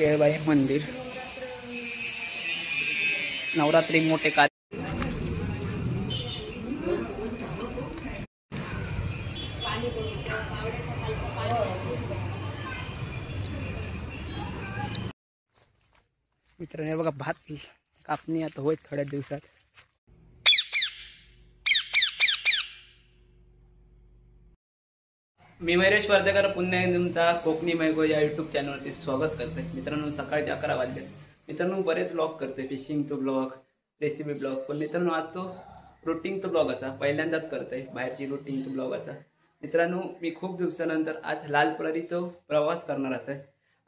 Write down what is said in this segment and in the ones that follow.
केळबाई मंदिर नवरात्री मोठे कार्य मित्रांनो बघा भात कापणी आता होईल थोड्या दिवसात। मी महेश वर्धेकर पुन्हा तुमचा कोकणी मैगो या यूट्यूब चॅनलवरती स्वागत करते। मित्रांनो सकाळचे 11 वाजले। मित्रांनो बरेच ब्लॉग करते, फिशिंगचा ब्लॉग, रेसिपी ब्लॉग, पण मित्रांनो आज तो रुटीनचा ब्लॉग असा पहिल्यांदाच करते, बाहेरची रुटीनचा ब्लॉग असा। मित्रांनो मी खूप दिवसानंतर आज लाल परीचा प्रवास करणार आहे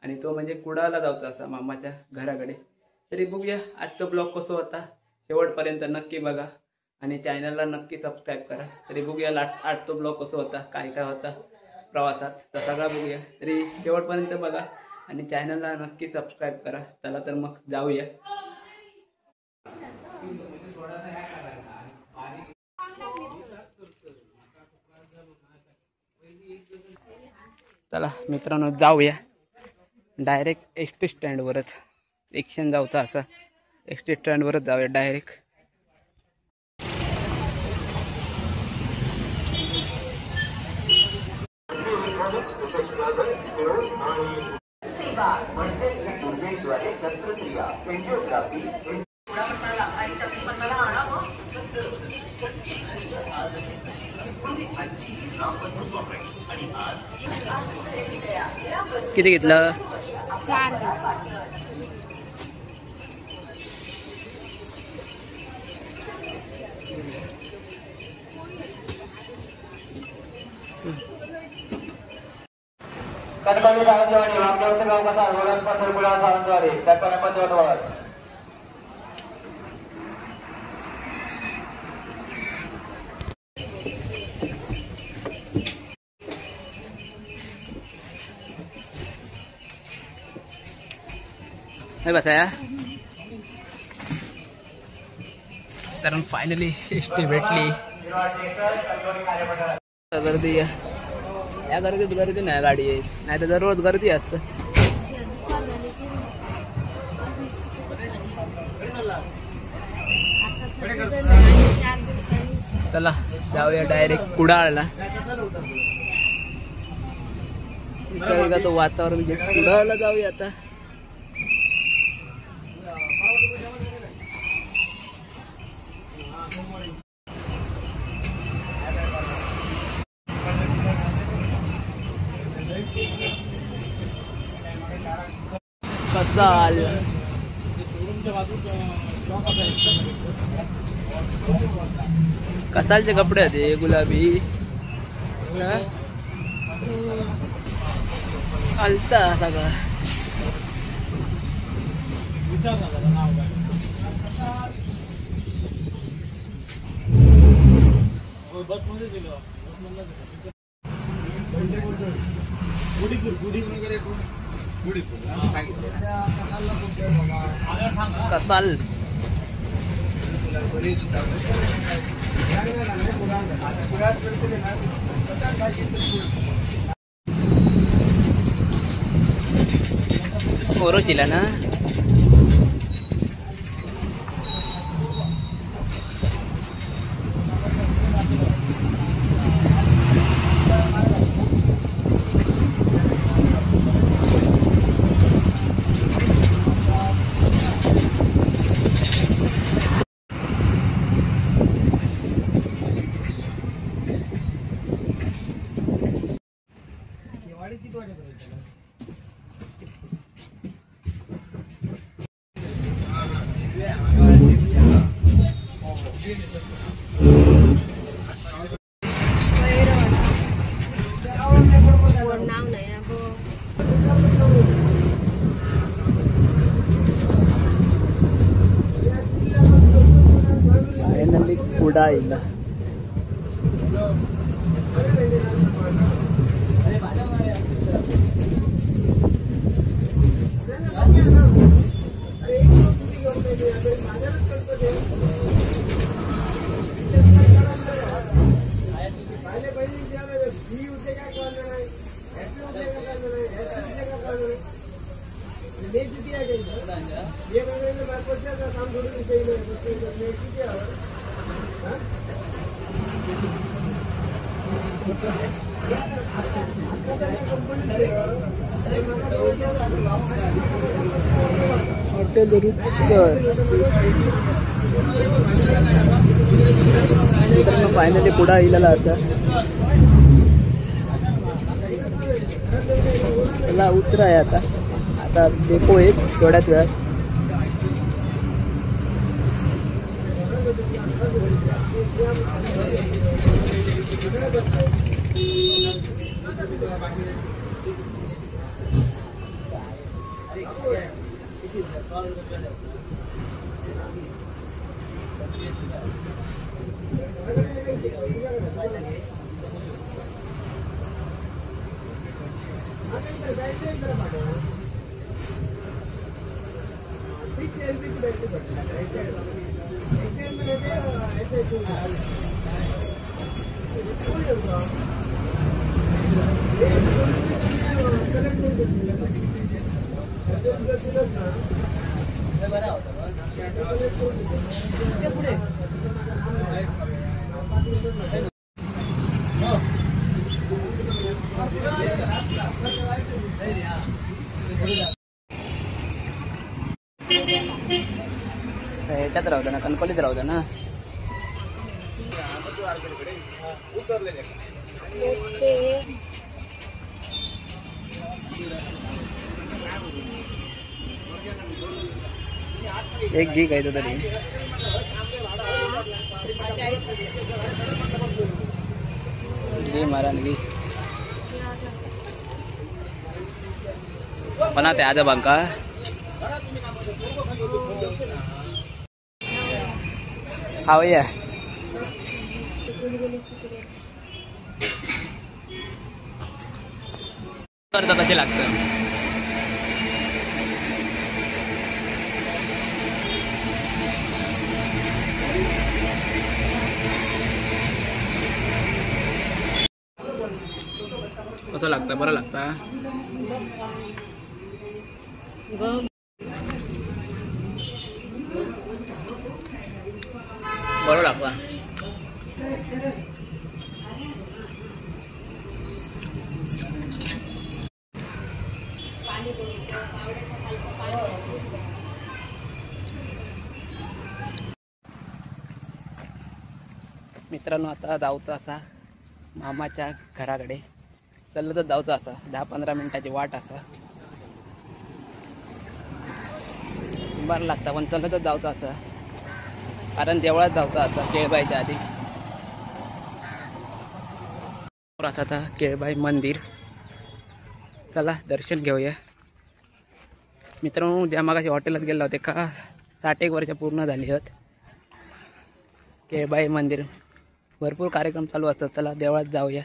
आणि तो म्हणजे कुडाळला जायचा असा मामाच्या घराकडे। तरी बघूया आजचा ब्लॉग कसा होता, शेवटपर्यंत नक्की बघा आणि चॅनलला नक्की सबस्क्राईब करा। तरी बघूया आजचा ब्लॉग कसा होता, काय काय होता प्रवासात तर सगळा बघूया। तरी शेवटपर्यंत बघा आणि चॅनलला नक्की सबस्क्राईब करा। चला तर मग जाऊया। चला मित्रांनो जाऊया डायरेक्ट एसटी स्टँडवरच, एक्शन जाऊचा असा एसटी स्टँडवरच जाऊया डायरेक्ट। किती घेतलं? 4 कणकवली सावंतवाडी वामदेवचं गाव कसा वडदपासून कुडाळ सावंतवाडी त्या कणकवली वडवळ बताया। तर फायनली एसटी भेटली। गर्दी या गर्दीत गर्दी नाही गाडी येत, नाही तर दररोज गर्दी असतं। चला जाऊया डायरेक्ट कुडाळला। का तो वातावरण कुडाळला जाऊया आता। कसाल कसालचे कपडे होते गुलाबी आलता सगळा। कसाल ओरोचिला ना। फायनली कुडाळला हॉटेल रुचकर फायनली पुढा इलेला असा त्याला उतरा आहे आता आता डेपो एक थोड्याच वेळात ह्याच्यात राहू ना कणकोलीत राहू ना एक घी काय तरी घी मारा घी पण ते आज बंका हा भैया करता तसे लागतं कसं लागतं बरं लागतं बरं लागतं मित्रांनो आता जाऊचं असा मामाच्या घराकडे चाललं तर जाऊचं असा 10-15 मिनिटाची वाट असा बरं लागतं पण चाललं तर जाऊचं असा कारण देवळात जाऊचं असा केळबाईच्या आधी असा आता केळबाई मंदिर चला दर्शन घेऊया मित्रांनो ज्या मागाशी हॉटेलात गेला होते का 60 वर्ष पूर्ण झाली आहेत केळबाई मंदिर भरपूर कार्यक्रम चालू असतात चला देवळात जाऊया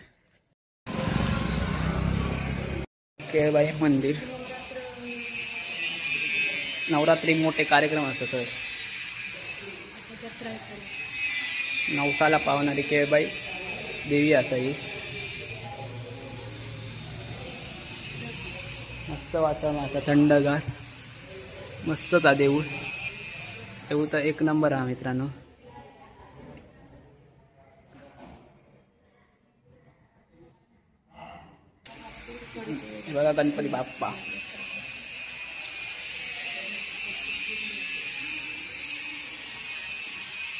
केळबाई मंदिर नवरात्री मोठे कार्यक्रम असतात नवसाला पावणारी केळबाई देवी असा ही मस्त वातावरण आता थंडगार मस्तच हा देऊळ देऊळ तर एक नंबर हा मित्रांनो बघा गणपती बाप्पा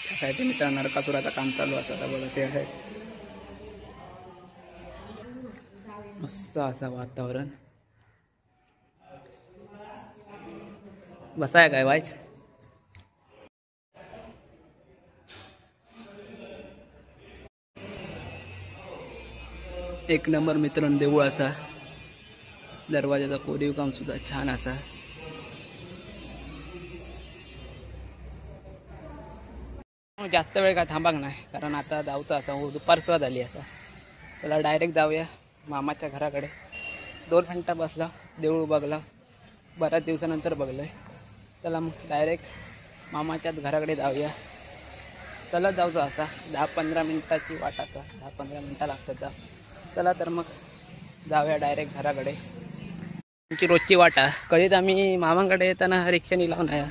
त्यासाठी मित्रांनो नरकासुराचं काम चालू असतं बघा ते आहे मस्त असं वातावरण बसाय काय वाईच एक नंबर मित्रांनो देऊळाचा दरवाजाचा कोरीव काम सुद्धा छान असा जास्त वेळ काय थांबाक नाही कारण आता जाऊचं असा दुपारचं झाली आता त्याला डायरेक्ट जाऊया मामाच्या घराकडे 2 मिनटं बसला देऊळ बघला बऱ्याच दिवसानंतर बघलं आहे त्याला मग डायरेक्ट मामाच्याच घराकडे जाऊया चला जाऊचं असा 10-15 मिनटाची वाट असा 10-15 मिनटं लागतात जा चला तर मग जाऊया डायरेक्ट घराकडे आमची रोजची वाटा कधीच आम्ही मामांकडे येताना रिक्षाने लावून आहे.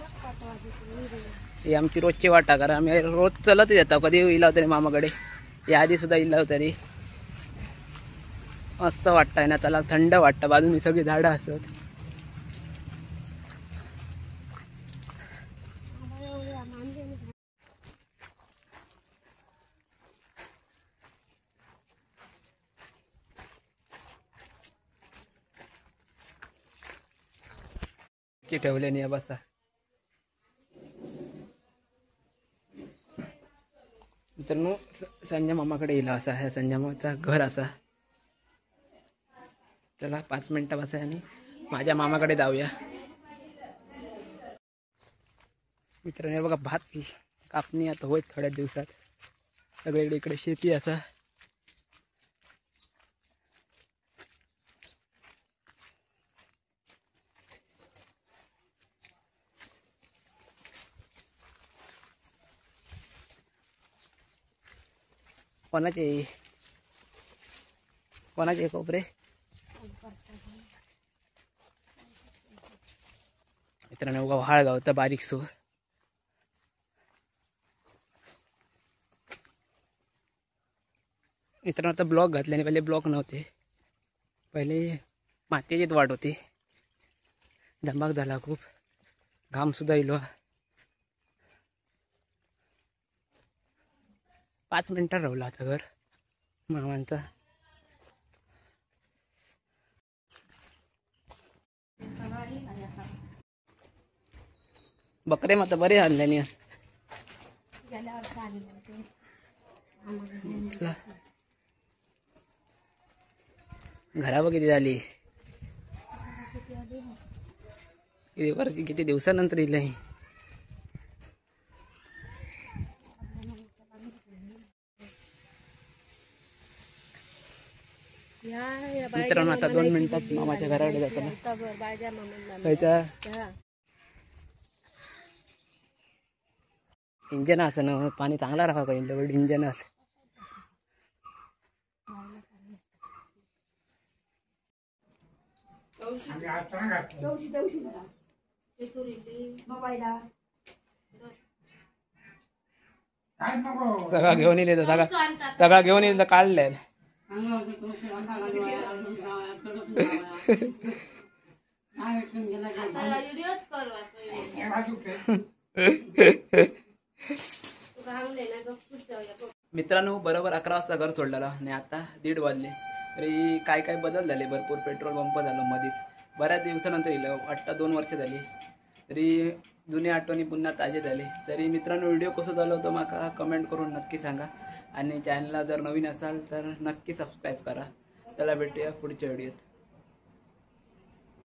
ही आमची रोजची वाटा कारण आम्ही रोज चलतच येतो. कधी इला तरी मामाकडे या आधी सुद्धा इला तरी मस्त वाटतंय ना. त्याला थंड वाटतं. बाजूनी सगळी झाडं असत. ठेवले नाही बसा. मित्रांनो संजय मामाकडे येईल असा आहे. संजय मामाचा घर असा. चला 5 मिनिटं बसा आणि माझ्या मामाकडे जाऊया. मित्रांनो बघा भात कापणी आता होईल थोड्या दिवसात. सगळीकडे इकडे शेती असा. कोणाचे कोपरे मित्रांनो बघा व्हाळ गावता बारीक सो. मित्रांनो आता ब्लॉक घातल्याने पहिले ब्लॉक नव्हते. पहिले मातीचीच वाट होती. धमाक झाला खूप. घाम सुद्धा इलो. 5 मिनिटात राहिला आता घर मामांचा. बकरे मग बरे आणल्याने घरावर किती झाली. किती दिवसानंतर येईल. मित्रांनो आता 2 मिनिटात मामाच्या घराकडे जातो ना. इंजन असं ना पाणी चांगला राहा का इंजन असं. सगळा घेऊन येईल. सगळा घेऊन येईल काढलंय. मित्रांनो बरोबर 11 वाजता घर सोडलेलं आणि आता 1:30 वाजले. तरी काय काय बदल झाले. भरपूर पेट्रोल पंप झालो मध्येच. बऱ्याच दिवसानंतर येईल. वाटतं 2 वर्ष झाली. तरी जुनी आठवणी पुन्हा ताजे झाले. तरी मित्रांनो व्हिडिओ कसं झालं होतं माका कमेंट करून नक्की सांगा. आणि चॅनलला जर नवीन असाल तर नक्की सबस्क्राईब करा. चला भेटूया पुढच्या व्हिडिओत.